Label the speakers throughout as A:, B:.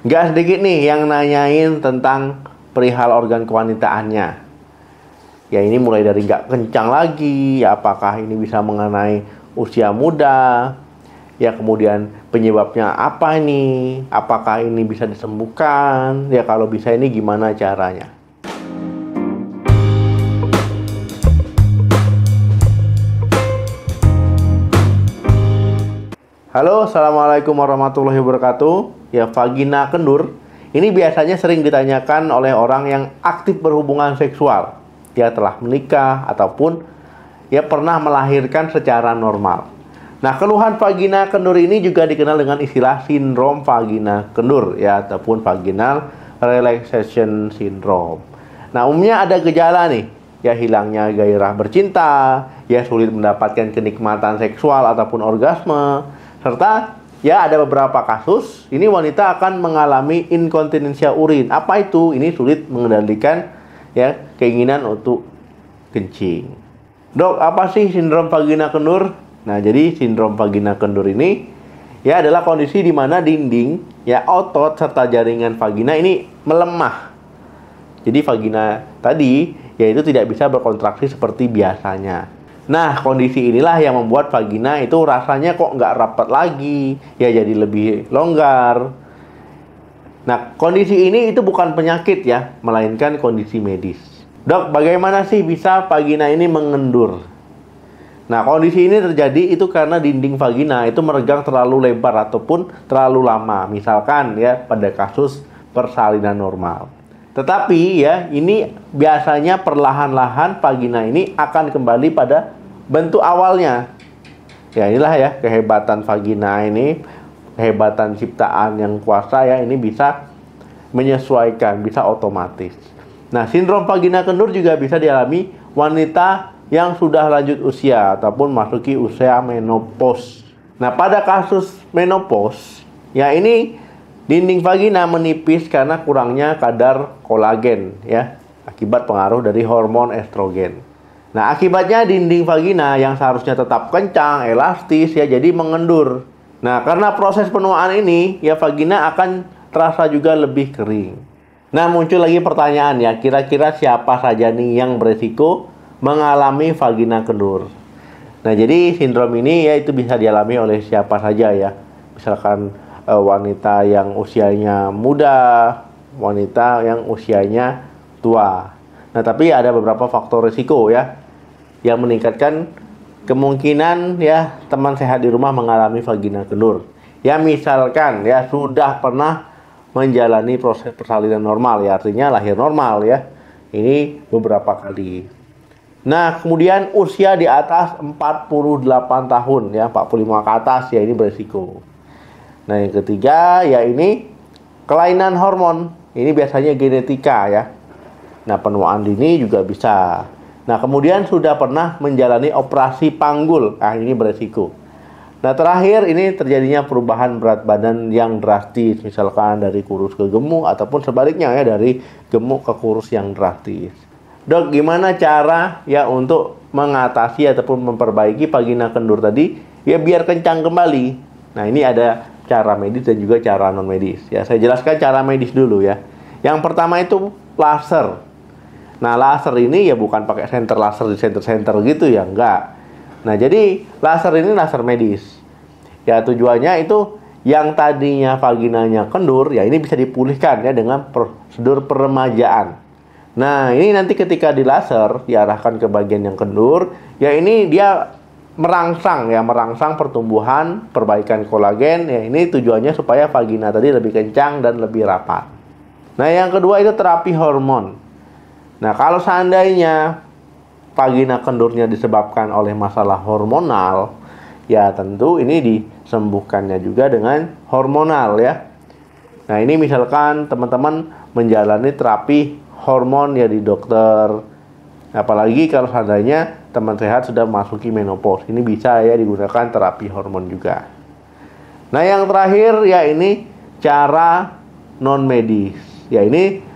A: Nggak sedikit nih yang nanyain tentang perihal organ kewanitaannya. Ya ini mulai dari nggak kencang lagi, ya apakah ini bisa mengenai usia muda, ya kemudian penyebabnya apa ini, apakah ini bisa disembuhkan, ya kalau bisa ini gimana caranya. Halo, assalamualaikum warahmatullahi wabarakatuh. Ya, vagina kendur ini biasanya sering ditanyakan oleh orang yang aktif berhubungan seksual, ya telah menikah ataupun ya pernah melahirkan secara normal. Nah, keluhan vagina kendur ini juga dikenal dengan istilah sindrom vagina kendur, ya ataupun vaginal relaxation syndrome. Nah, umumnya ada gejala nih, ya hilangnya gairah bercinta, ya sulit mendapatkan kenikmatan seksual ataupun orgasme, serta ya ada beberapa kasus ini wanita akan mengalami inkontinensia urin. Apa itu? Ini sulit mengendalikan ya keinginan untuk kencing. Dok, apa sih sindrom vagina kendur? Nah, jadi sindrom vagina kendur ini ya adalah kondisi di mana dinding ya otot serta jaringan vagina ini melemah. Jadi vagina tadi yaitu tidak bisa berkontraksi seperti biasanya. Nah, kondisi inilah yang membuat vagina itu rasanya kok nggak rapat lagi, ya jadi lebih longgar. Nah, kondisi ini itu bukan penyakit ya, melainkan kondisi medis. Dok, bagaimana sih bisa vagina ini mengendur? Nah, kondisi ini terjadi itu karena dinding vagina itu meregang terlalu lebar ataupun terlalu lama. Misalkan ya pada kasus persalinan normal. Tetapi ya ini biasanya perlahan-lahan vagina ini akan kembali pada bentuk awalnya. Ya inilah ya kehebatan vagina ini, kehebatan ciptaan yang kuasa ya, ini bisa menyesuaikan, bisa otomatis. Nah, sindrom vagina kendur juga bisa dialami wanita yang sudah lanjut usia ataupun masuki usia menopause. Nah, pada kasus menopause ya ini dinding vagina menipis karena kurangnya kadar kolagen ya, akibat pengaruh dari hormon estrogen. Nah, akibatnya dinding vagina yang seharusnya tetap kencang, elastis ya jadi mengendur. Nah, karena proses penuaan ini ya vagina akan terasa juga lebih kering. Nah, muncul lagi pertanyaan ya, kira-kira siapa saja nih yang beresiko mengalami vagina kendur? Nah, jadi sindrom ini ya itu bisa dialami oleh siapa saja ya. Misalkan wanita yang usianya muda, wanita yang usianya tua. Nah, tapi ada beberapa faktor risiko ya yang meningkatkan kemungkinan ya teman sehat di rumah mengalami vagina kendur. Ya misalkan ya sudah pernah menjalani proses persalinan normal ya, artinya lahir normal ya. Ini beberapa kali. Nah, kemudian usia di atas 48 tahun ya, 45 ke atas ya ini berisiko. Nah, yang ketiga ya ini kelainan hormon. Ini biasanya genetika ya. Nah, penuaan dini juga bisa. Nah, kemudian sudah pernah menjalani operasi panggul. Nah, ini beresiko. Nah, terakhir ini terjadinya perubahan berat badan yang drastis. Misalkan dari kurus ke gemuk ataupun sebaliknya ya dari gemuk ke kurus yang drastis. Dok, gimana cara ya untuk mengatasi ataupun memperbaiki vagina kendur tadi ya biar kencang kembali? Nah, ini ada cara medis dan juga cara non medis. Ya, saya jelaskan cara medis dulu ya. Yang pertama itu laser. Nah, laser ini ya bukan pakai senter laser di center-center gitu ya, enggak. Nah, jadi laser ini laser medis. Ya, tujuannya itu yang tadinya vaginanya kendur, ya ini bisa dipulihkan ya dengan prosedur peremajaan. Nah, ini nanti ketika di laser diarahkan ke bagian yang kendur, ya ini dia merangsang pertumbuhan, perbaikan kolagen. Ya, ini tujuannya supaya vagina tadi lebih kencang dan lebih rapat. Nah, yang kedua itu terapi hormon. Nah, kalau seandainya vagina kendurnya disebabkan oleh masalah hormonal, ya tentu ini disembuhkannya juga dengan hormonal ya. Nah, ini misalkan teman-teman menjalani terapi hormon ya di dokter. Apalagi kalau seandainya teman sehat sudah memasuki menopause, ini bisa ya digunakan terapi hormon juga. Nah, yang terakhir ya ini cara non medis. Ya ini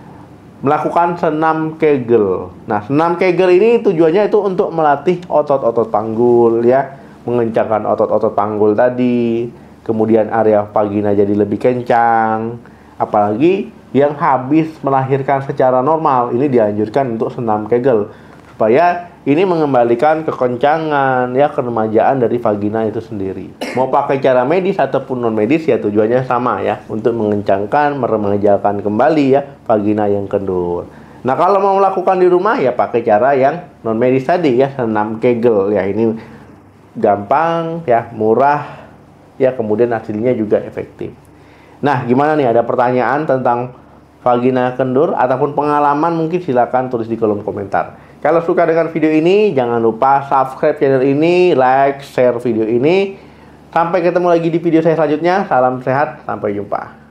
A: melakukan senam Kegel. Nah, senam Kegel ini tujuannya itu untuk melatih otot-otot panggul ya, mengencangkan otot-otot panggul tadi, kemudian area vagina jadi lebih kencang. Apalagi yang habis melahirkan secara normal, ini dianjurkan untuk senam Kegel supaya ini mengembalikan kekencangan ya, keremajaan dari vagina itu sendiri. Mau pakai cara medis ataupun non medis ya tujuannya sama ya, untuk mengencangkan, meremajakan kembali ya vagina yang kendur. Nah, kalau mau melakukan di rumah ya pakai cara yang non medis tadi ya, senam Kegel ya. Ini gampang ya, murah ya, kemudian hasilnya juga efektif. Nah, gimana nih, ada pertanyaan tentang vagina kendur ataupun pengalaman, mungkin silakan tulis di kolom komentar. Kalau suka dengan video ini, jangan lupa subscribe channel ini, like, share video ini. Sampai ketemu lagi di video saya selanjutnya. Salam sehat, sampai jumpa.